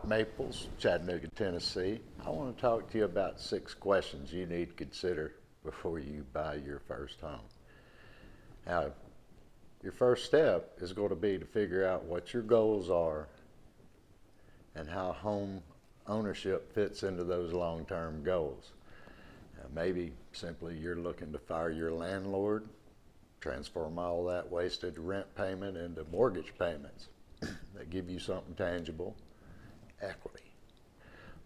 Maples, Chattanooga, Tennessee. I want to talk to you about 6 questions you need to consider before you buy your first home. Now, your first step is going to be to figure out what your goals are and how home ownership fits into those long-term goals. Now, maybe simply you're looking to fire your landlord, transform all that wasted rent payment into mortgage payments that give you something tangible, equity.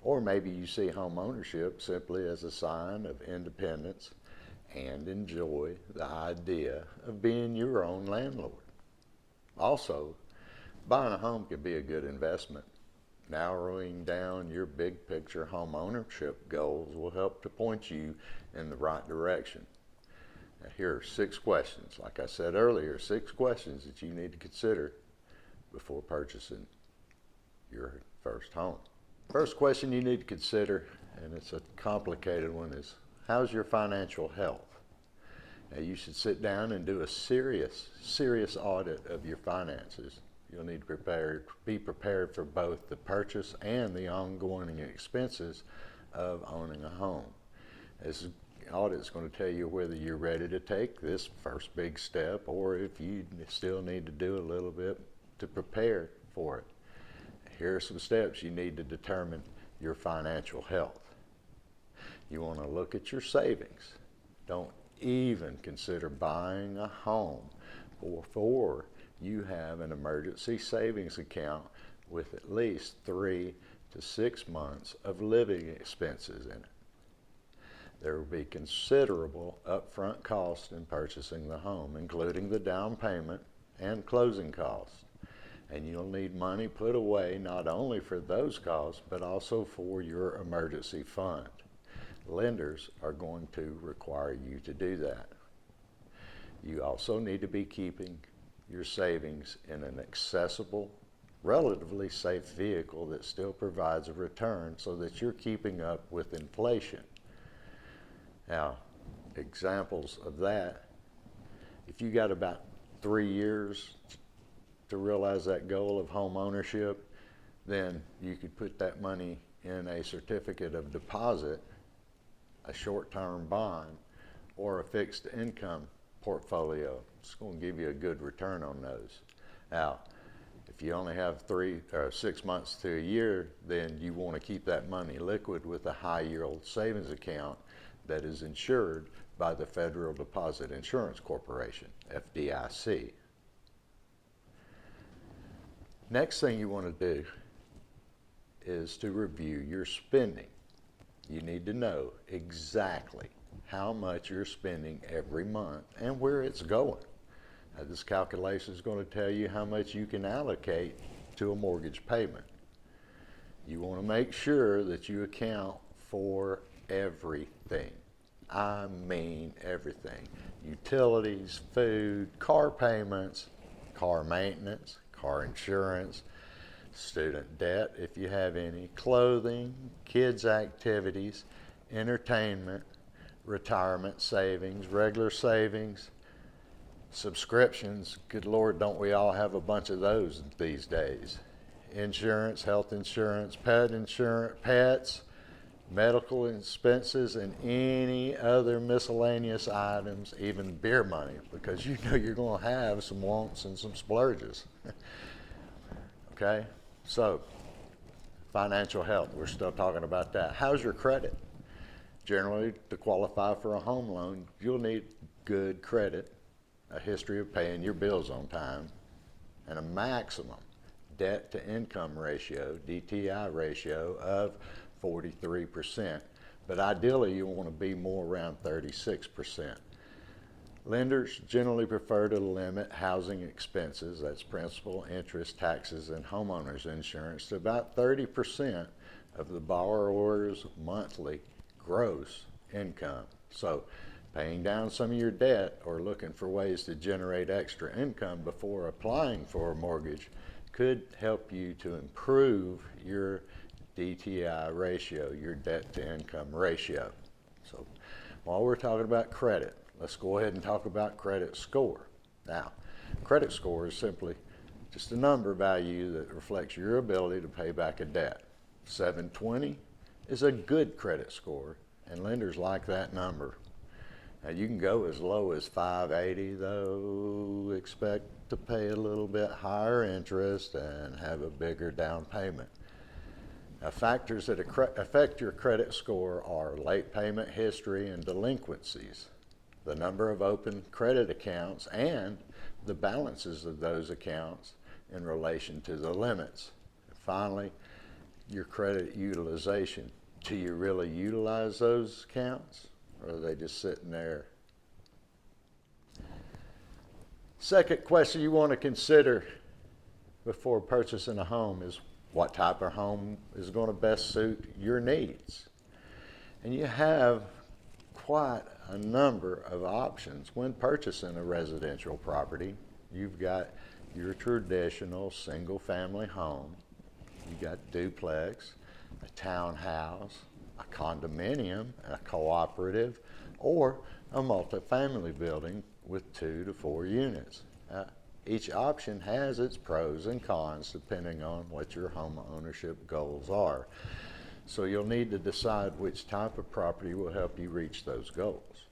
Or maybe you see home ownership simply as a sign of independence and enjoy the idea of being your own landlord. Also, buying a home can be a good investment. Narrowing down your big picture home ownership goals will help to point you in the right direction. Now, here are 6 questions. Like I said earlier, 6 questions that you need to consider before purchasing your first home. First question you need to consider, and it's a complicated one, is how's your financial health? Now, you should sit down and do a serious audit of your finances. You'll need to be prepared for both the purchase and the ongoing expenses of owning a home. This audit is going to tell you whether you're ready to take this first big step or if you still need to do a little bit to prepare for it. Here are some steps you need to determine your financial health. You want to look at your savings. Don't even consider buying a home before you have an emergency savings account with at least 3 to 6 months of living expenses in it. There will be considerable upfront costs in purchasing the home, including the down payment and closing costs. And you'll need money put away not only for those costs, but also for your emergency fund. Lenders are going to require you to do that. You also need to be keeping your savings in an accessible, relatively safe vehicle that still provides a return so that you're keeping up with inflation. Now, examples of that, if you got about 3 years to realize that goal of home ownership, then you could put that money in a certificate of deposit, a short-term bond, or a fixed income portfolio. It's going to give you a good return on those. Now, if you only have 3 or 6 months to a year, then you want to keep that money liquid with a high yield savings account that is insured by the Federal Deposit Insurance Corporation, FDIC. Next thing you want to do is to review your spending. You need to know exactly how much you're spending every month and where it's going. Now, this calculation is going to tell you how much you can allocate to a mortgage payment. You want to make sure that you account for everything. I mean everything. Utilities, food, car payments, car maintenance, car insurance, student debt if you have any, clothing, kids' activities, entertainment, retirement savings, regular savings, subscriptions. Good Lord, don't we all have a bunch of those these days? Insurance, health insurance, pets, medical expenses, and any other miscellaneous items, even beer money, because you know you're going to have some wants and some splurges. Okay, so financial health, we're still talking about that. How's your credit? Generally, to qualify for a home loan, you'll need good credit, a history of paying your bills on time, and a maximum debt to income ratio, DTI ratio, of 43%. But ideally, you want to be more around 36%. Lenders generally prefer to limit housing expenses, that's principal, interest, taxes, and homeowners insurance, to about 30% of the borrower's monthly gross income. So paying down some of your debt or looking for ways to generate extra income before applying for a mortgage could help you to improve your DTI ratio, your debt to income ratio. So while we're talking about credit, let's go ahead and talk about credit score. Now, credit score is simply just a number value that reflects your ability to pay back a debt. 720 is a good credit score, and lenders like that number. Now you can go as low as 580 though, expect to pay a little bit higher interest and have a bigger down payment. Now, factors that affect your credit score are late payment history and delinquencies, the number of open credit accounts, and the balances of those accounts in relation to the limits. And finally, your credit utilization. Do you really utilize those accounts, or are they just sitting there? Second question you want to consider before purchasing a home is what type of home is going to best suit your needs. And you have quite a number of options when purchasing a residential property. You've got your traditional single family home, you got duplex, a townhouse, a condominium, a cooperative, or a multifamily building with 2 to 4 units. Each option has its pros and cons depending on what your home ownership goals are. So you'll need to decide which type of property will help you reach those goals.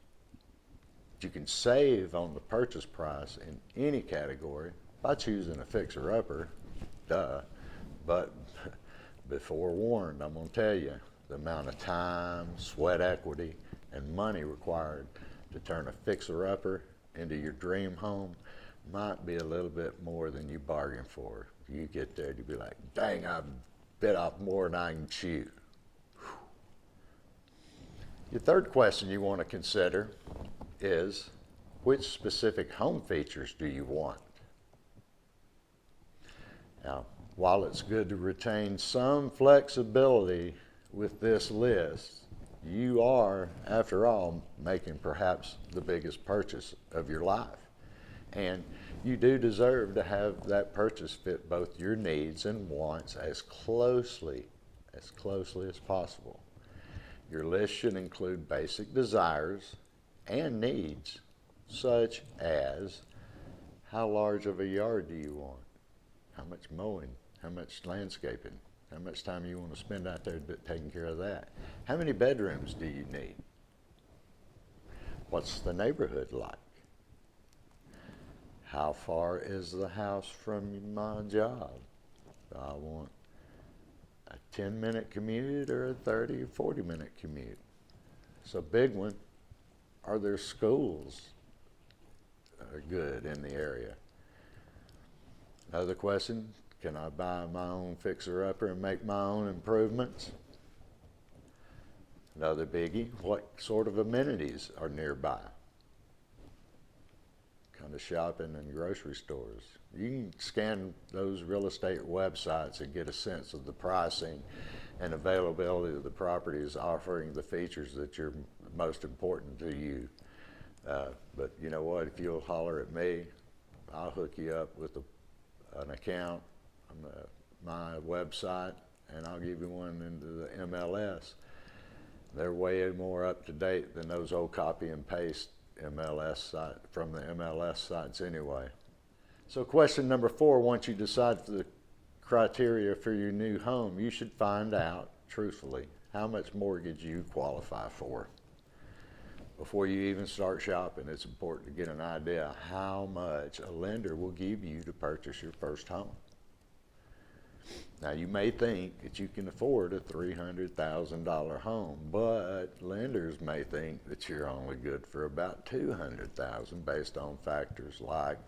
You can save on the purchase price in any category by choosing a fixer-upper, but be forewarned, I'm going to tell you, the amount of time, sweat equity, and money required to turn a fixer-upper into your dream home might be a little bit more than you bargained for. You get there, you'll be like, dang, I bit off more than I can chew. Your third question you want to consider is, which specific home features do you want? Now, while it's good to retain some flexibility with this list, you are, after all, making perhaps the biggest purchase of your life. And you do deserve to have that purchase fit both your needs and wants as closely as possible. Your list should include basic desires and needs, such as how large of a yard do you want? How much mowing? How much landscaping? How much time you want to spend out there taking care of that? How many bedrooms do you need? What's the neighborhood like? How far is the house from my job? Do I want a 10-minute commute or a 30 or 40-minute commute? So big one, are there schools that are good in the area? Another question, can I buy my own fixer-upper and make my own improvements? Another biggie, what sort of amenities are nearby? Kind of shopping and grocery stores. You can scan those real estate websites and get a sense of the pricing and availability of the properties offering the features that are most important to you. But you know what, if you'll holler at me, I'll hook you up with an account on my website, and I'll give you one into the MLS. They're way more up to date than those old copy and paste MLS site from the MLS sites anyway. So question number 4, once you decide for the criteria for your new home, you should find out, truthfully, how much mortgage you qualify for. Before you even start shopping, it's important to get an idea how much a lender will give you to purchase your first home. Now, you may think that you can afford a $300,000 home, but lenders may think that you're only good for about $200,000 based on factors like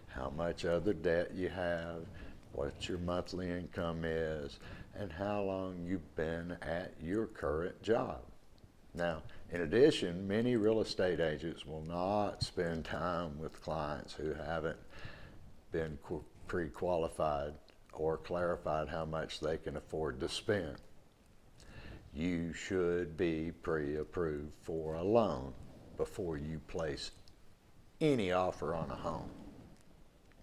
how much other debt you have, what your monthly income is, and how long you've been at your current job. Now, in addition, many real estate agents will not spend time with clients who haven't been pre-qualified or clarified how much they can afford to spend. You should be pre-approved for a loan before you place any offer on a home.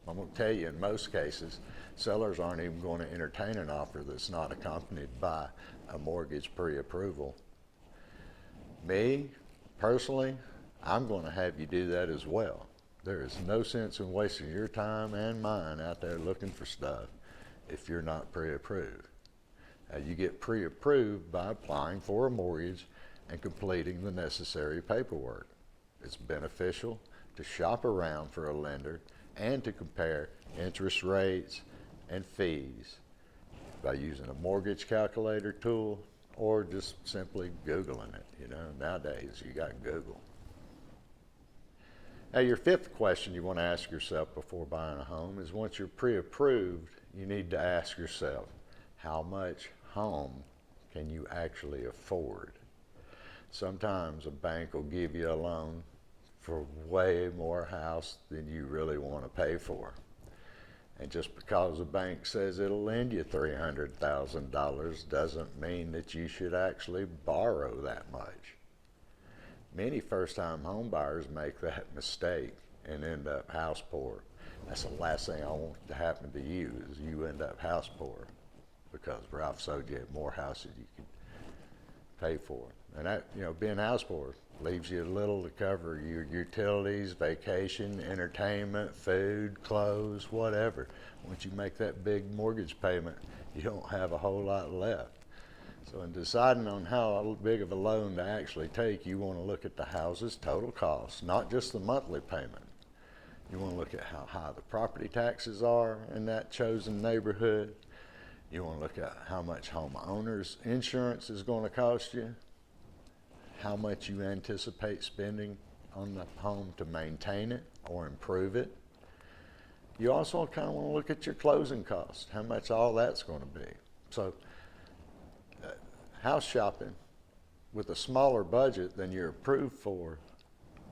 I'm going to tell you, in most cases, sellers aren't even going to entertain an offer that's not accompanied by a mortgage pre-approval. Me, personally, I'm going to have you do that as well. There is no sense in wasting your time and mine out there looking for stuff if you're not pre-approved. You get pre-approved by applying for a mortgage and completing the necessary paperwork. It's beneficial to shop around for a lender and to compare interest rates and fees by using a mortgage calculator tool or just simply Googling it. You know, nowadays you got Google. Now, your fifth question you want to ask yourself before buying a home is, once you're pre-approved, you need to ask yourself, how much home can you actually afford? Sometimes a bank will give you a loan for way more house than you really want to pay for. And just because a bank says it'll lend you $300,000 doesn't mean that you should actually borrow that much. Many first-time home buyers make that mistake and end up house poor. That's the last thing I want to happen to you, is you end up house poor because Ralph sold you more house than you can pay for. And that, you know, being house poor leaves you little to cover your utilities, vacation, entertainment, food, clothes, whatever. Once you make that big mortgage payment, you don't have a whole lot left. So in deciding on how big of a loan to actually take, you want to look at the house's total cost, not just the monthly payment. You want to look at how high the property taxes are in that chosen neighborhood. You want to look at how much homeowner's insurance is going to cost you, how much you anticipate spending on the home to maintain it or improve it. You also kind of want to look at your closing costs, how much all that's going to be. So house shopping with a smaller budget than you're approved for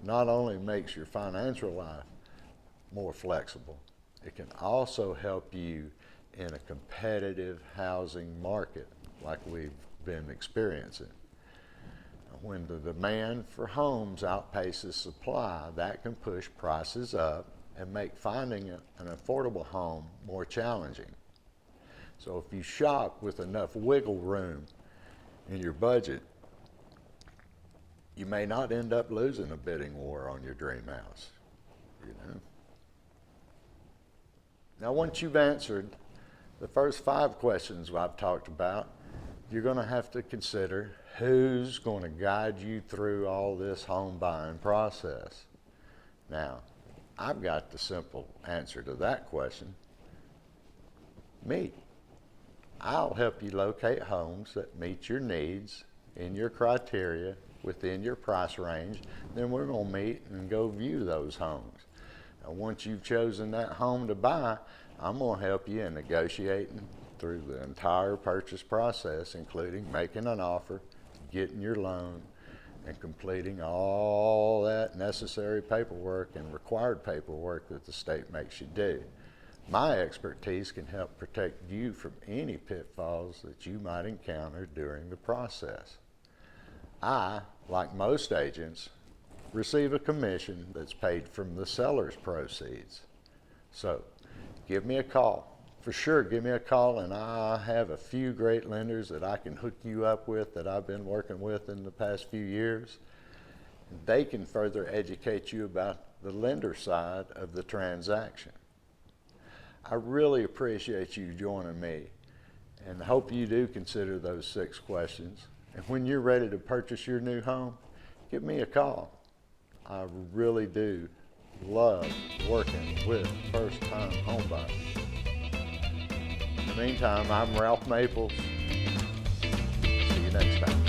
not only makes your financial life more flexible, it can also help you in a competitive housing market like we've been experiencing. When the demand for homes outpaces supply, that can push prices up and make finding an affordable home more challenging. So if you shop with enough wiggle room in your budget, you may not end up losing a bidding war on your dream house, you know. Now, once you've answered the first 5 questions I've talked about, you're going to have to consider who's going to guide you through all this home buying process. Now, I've got the simple answer to that question: me. I'll help you locate homes that meet your needs in your criteria within your price range. Then we're going to meet and go view those homes. Now, once you've chosen that home to buy, I'm going to help you in negotiating through the entire purchase process, including making an offer, getting your loan, and completing all that necessary paperwork and required paperwork that the state makes you do. My expertise can help protect you from any pitfalls that you might encounter during the process. I, like most agents, receive a commission that's paid from the seller's proceeds. So give me a call. For sure, give me a call, and I have a few great lenders that I can hook you up with that I've been working with in the past few years. They can further educate you about the lender side of the transaction. I really appreciate you joining me, and hope you do consider those 6 questions. And when you're ready to purchase your new home, give me a call. I really do love working with first-time home buyers. In the meantime, I'm Ralph Maples. See you next time.